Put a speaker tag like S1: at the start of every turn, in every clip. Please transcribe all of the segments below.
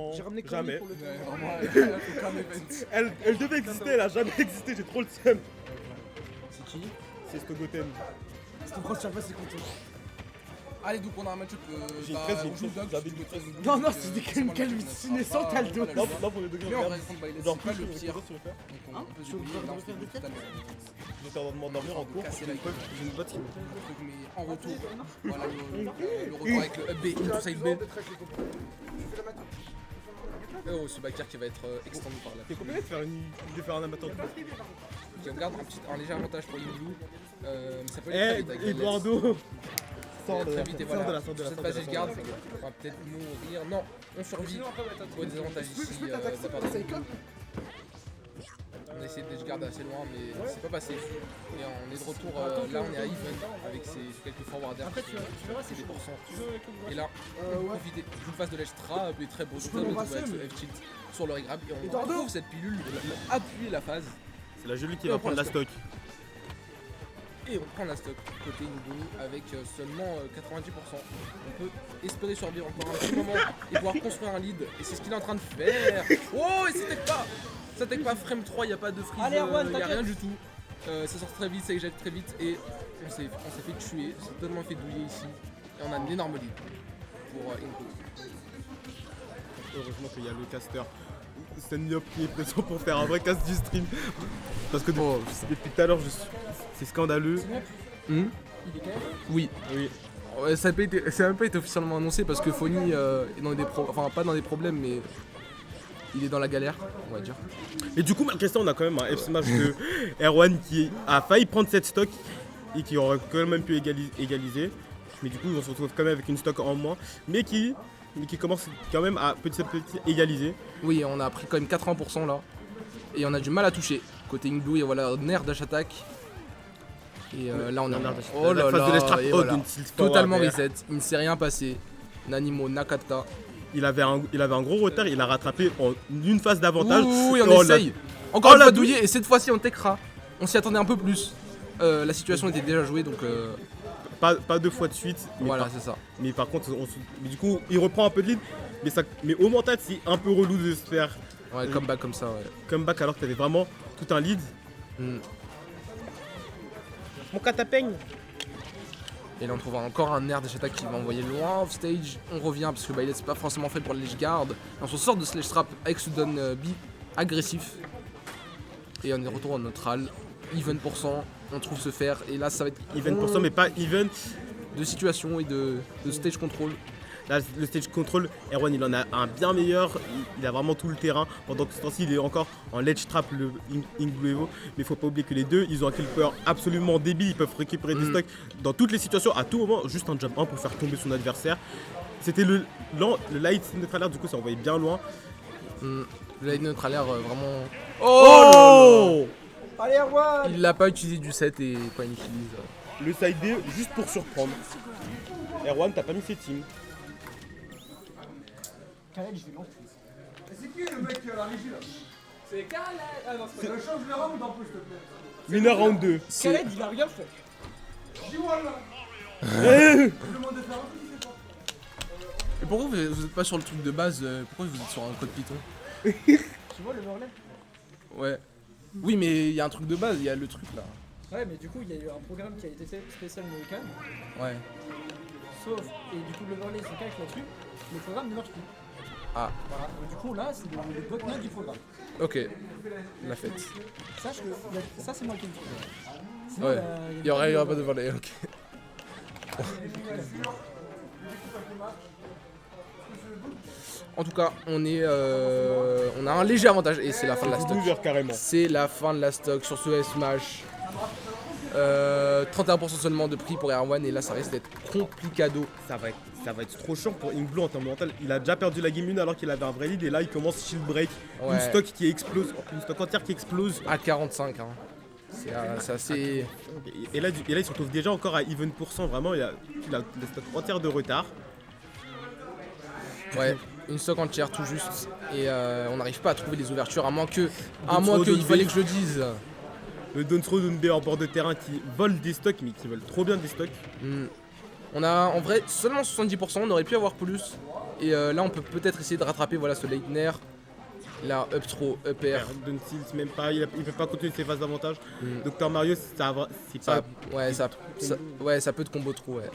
S1: Non,
S2: J'ai ramené
S1: jamais.
S2: pour le
S3: Ouais, vraiment, elle fait qu'un event.
S1: Elle devait exister, elle a jamais existé, j'ai trop le seum.
S2: C'est qui?
S1: C'est Stogoten.
S2: C'est ton prochain pas, c'est contre.
S3: Allez, donc on a un match-up.
S1: J'ai une 13, j'ai une 13, j'avais une 13.
S2: Non, non, c'est des calvities naissantes, t'as le dos.
S1: Là, pour les degrés,
S3: Mais en
S1: regarde.
S3: vrai, contre Bailey,
S1: Genre,
S3: c'est pas
S1: plus
S3: le
S1: sur
S3: pire.
S1: le faire.
S3: Donc on peut se
S2: Tu veux
S3: débrouiller, là, on
S2: faire
S3: fait
S2: des
S3: tout à l'heure.
S1: J'étais en train de dormir en cours.
S3: Casser la gueule.
S1: J'ai une boîte qui me
S3: Mais en retour, voilà le retour avec le up B into side B. Oh, ce backer qui va être extendu par là.
S1: T'es combien de faire un amateur de foot?
S3: Qui regarde un léger avantage pour Igloo. Mais ça peut aller très vite avec
S1: Eh,
S3: Gallets.
S1: Eduardo! Sors de
S3: Très
S1: là,
S3: vite et
S1: sors de
S3: voilà.
S1: là, sors de là,
S3: Cette
S1: sors de
S3: phase
S1: là,
S3: je
S1: sors de
S3: garde,
S1: là.
S3: on va peut-être mourir. Non, on survit au désavantage ici. de la part de Igloo. On a essayé de garder assez loin, mais c'est pas passé. Et on est de retour, là on est à even avec ces quelques forwarders. C'est des pourcents. Et là, on va profiter d'une phase de l'Extra, mais très beau. Donc là, on va avec ce F-Tilt sur le regrab et on retrouve cette pilule pour appuyer la phase.
S1: C'est la jolie qui
S3: Et on
S1: va
S3: prend
S1: prendre
S3: la
S1: la stock.
S3: Et on prend la stock côté Igloo avec seulement 90%. On peut espérer survivre encore un petit moment et pouvoir construire un lead. Et c'est ce qu'il est en train de faire. Oh, et c'était pas. Ça tech pas frame 3, il n'y a pas de freeze,
S2: Allez, Erwan,
S3: il n'y a
S2: t'inquiète.
S3: rien du tout. Ça sort très vite, ça éjecte très vite et on s'est fait tuer, on s'est totalement fait douiller ici. Et on a un énorme lead pour Igloo.
S1: Heureusement qu'il y a le caster. C'est Niop qui est présent pour faire un vrai cast du stream. Parce que depuis tout à l'heure, c'est scandaleux.
S3: Oui.
S1: Oui.
S3: Ouais, ça n'a même pas été officiellement annoncé parce que Phony est dans des enfin pas dans des problèmes mais il est dans la galère, on va dire.
S1: Et du coup, malgré ça, on a quand même un F-Smash de Erwan qui a failli prendre cette stock et qui aurait quand même pu égaliser. Mais du coup, on se retrouve quand même avec une stock en moins. Mais qui commence quand même à petit à petit égaliser.
S3: Oui, on a pris quand même 80% là. Et on a du mal à toucher. Côté Igloo, et voilà, nerf dash attack. Et là on a oh là
S1: La phase de
S3: là,
S1: l'extra
S3: et
S1: haute
S3: voilà.
S1: d'une tilt forward
S3: Totalement
S1: vert.
S3: reset, il ne s'est rien passé. Nanimo Nakata.
S1: Il avait un gros retard, il a rattrapé en une phase d'avantage.
S3: Oui, on
S1: Oh,
S3: essaye.
S1: la-
S3: Encore
S1: Oh,
S3: une
S1: la
S3: fois
S1: douille.
S3: douillé et cette fois-ci on techra. On s'y attendait un peu plus. La situation était déjà jouée donc
S1: Pas deux fois de suite. Mais
S3: voilà,
S1: par,
S3: c'est ça.
S1: mais par contre, mais du coup, il reprend un peu de lead. Mais au mental, c'est un peu relou de se faire
S3: Ouais, comeback comme ça, ouais.
S1: comeback alors que t'avais vraiment tout un lead.
S3: Mm.
S1: Mon catapeigne.
S3: Et là on trouve encore un air d'attaque qui va envoyer loin off stage. On revient parce que Bailey c'est pas forcément fait pour le ledge guard. On se sort de Slash Trap avec ce down B agressif. Et on est retour en neutral. Even %, on trouve se faire. Et là ça va être
S1: Even pour ça, mais pas even.
S3: de situation et de stage control.
S1: Là, le stage control, Erwan il en a un bien meilleur, il a vraiment tout le terrain. Pendant que ce temps-ci, il est encore en ledge trap, le Igloo Evo. Mais il faut pas oublier que les deux, ils ont un kill power absolument débile. Ils peuvent récupérer des stocks dans toutes les situations, à tout moment. Juste un jump 1 pour faire tomber son adversaire. C'était le light neutral air, du coup, ça envoyait bien loin.
S3: Le light neutral air vraiment.
S1: Oh,
S2: Allez, Erwan.
S3: Il l'a pas utilisé du set et quand il utilise.
S1: Le side B, juste pour surprendre. Erwan, t'as pas mis ses teams.
S2: Khaled, je vais lancer.
S4: C'est qui le mec à la régie là? C'est Khaled. Ah non, c'est pas change le round en plus, s'il te plaît.
S1: Winner round 2.
S2: Khaled, il a rien fait.
S4: Dis-moi là. Je demande de faire un truc, c'est pas.
S3: Et pourquoi vous êtes pas sur le truc de base pourquoi vous êtes sur un code Python?
S2: Tu vois le overlay?
S3: Ouais. Oui, mais il y a un truc de base, il y a le truc là.
S2: Ouais, mais du coup, il y a eu un programme qui a été fait spécial américain.
S3: Ouais.
S2: Sauf, et du coup, l'overlay se cache là-dessus. Le programme ne marche plus.
S3: Ah,
S2: Voilà. Donc, du coup, là, c'est le botnet du programme.
S3: ok. La fête.
S2: Sache que ça, c'est moi qui le trouve. Sinon,
S3: Ouais. Il y aura pas de volet, ok. En tout cas, on a un léger avantage et c'est la fin de la stock.
S1: 12 heures carrément.
S3: C'est la fin de la stock sur ce S-Smash. 31% seulement de prix pour Erwan et là ça risque d'être complicado.
S1: Ça va être trop chiant pour Igloo en termes mental. Il a déjà perdu la game 1 alors qu'il avait un vrai lead et là il commence shield break.
S3: Ouais.
S1: Une stock qui explose, une stock entière qui explose.
S3: À 45, hein. C'est assez...
S1: Et là il se retrouve déjà encore à even %. Vraiment, il a la stock entière de retard.
S3: Ouais, une stock entière tout juste et on n'arrive pas à trouver les ouvertures à moins que
S1: throw,
S3: il
S1: don't
S3: fallait
S1: bait.
S3: que je le dise.
S1: Le Down Throw, Down B en bord de terrain qui volent des stocks mais qui volent trop bien des stocks.
S3: Hmm. On a en vrai seulement 70%, on aurait pu avoir plus. Et là on peut peut-être essayer de rattraper voilà, ce Leitner. Là, up throw, up air.
S1: Down tilt, même pas, il peut pas continuer ses phases d'avantage. Dr Mario, c'est
S3: Ça,
S1: pas.
S3: ouais, ça peut te combo trop, ouais.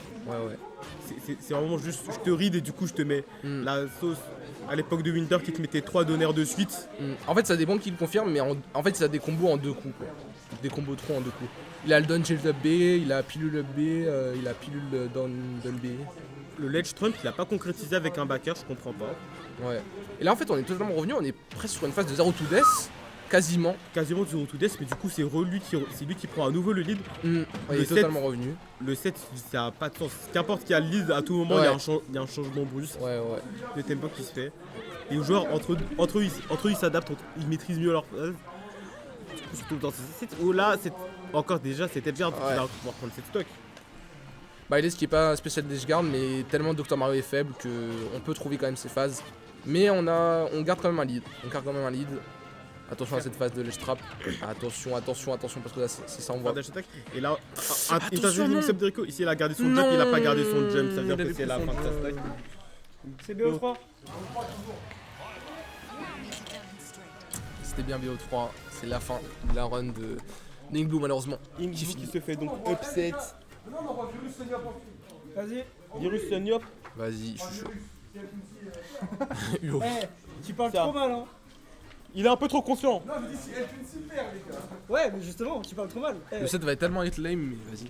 S1: C'est vraiment juste, je te ride et du coup je te mets la sauce à l'époque de Winter qui te mettait 3 donneurs de suite.
S3: En fait, ça a des bombes qui le confirment, mais en fait, ça a des combos en 2 coups, quoi. Des combos trop en 2 coups. Il a le down shield up B, il a pilule up B, il a pilule down B.
S1: Le ledge trump, il a pas concrétisé avec un backer, je comprends pas.
S3: Ouais. Et là, en fait, on est totalement revenu, on est presque sur une phase de 0 to death, quasiment.
S1: Quasiment du retour death, mais du coup c'est lui qui prend à nouveau le lead.
S3: Il est totalement revenu.
S1: Le set, ça a pas de sens. Qu'importe qui a le lead, à tout moment il y a un changement brusque de tempo qui se fait. Et aux joueurs, entre eux ils s'adaptent, ils maîtrisent mieux leur phase. Surtout dans ces sets. Oh là, encore déjà c'était bien de pouvoir prendre cette stock.
S3: Bah, il est ce qui est pas spécial d'Edgeguard, mais tellement Dr Mario est faible qu'on peut trouver quand même ses phases. Mais on garde quand même un lead. Attention à cette phase de ledge trap. Attention, parce que là c'est ça on voit.
S1: Et là, ici il a gardé son jump, il a pas gardé son jump, ça veut dire que c'est la fin de sa stack.
S2: C'est BO3.
S3: C'était bien BO3, c'est la fin de la run de Inkblue malheureusement.
S1: Inkblue qui se fait donc upset.
S2: Vas-y.
S1: Virus Sunyop.
S3: Vas-y, je suis chaud.
S2: Tu parles trop mal, hein.
S1: Il est un peu trop confiant.
S4: Non, mais dis si elle fait super, les gars.
S2: Ouais, mais justement, tu parles trop mal.
S3: Le set va être tellement hit lame, mais vas-y.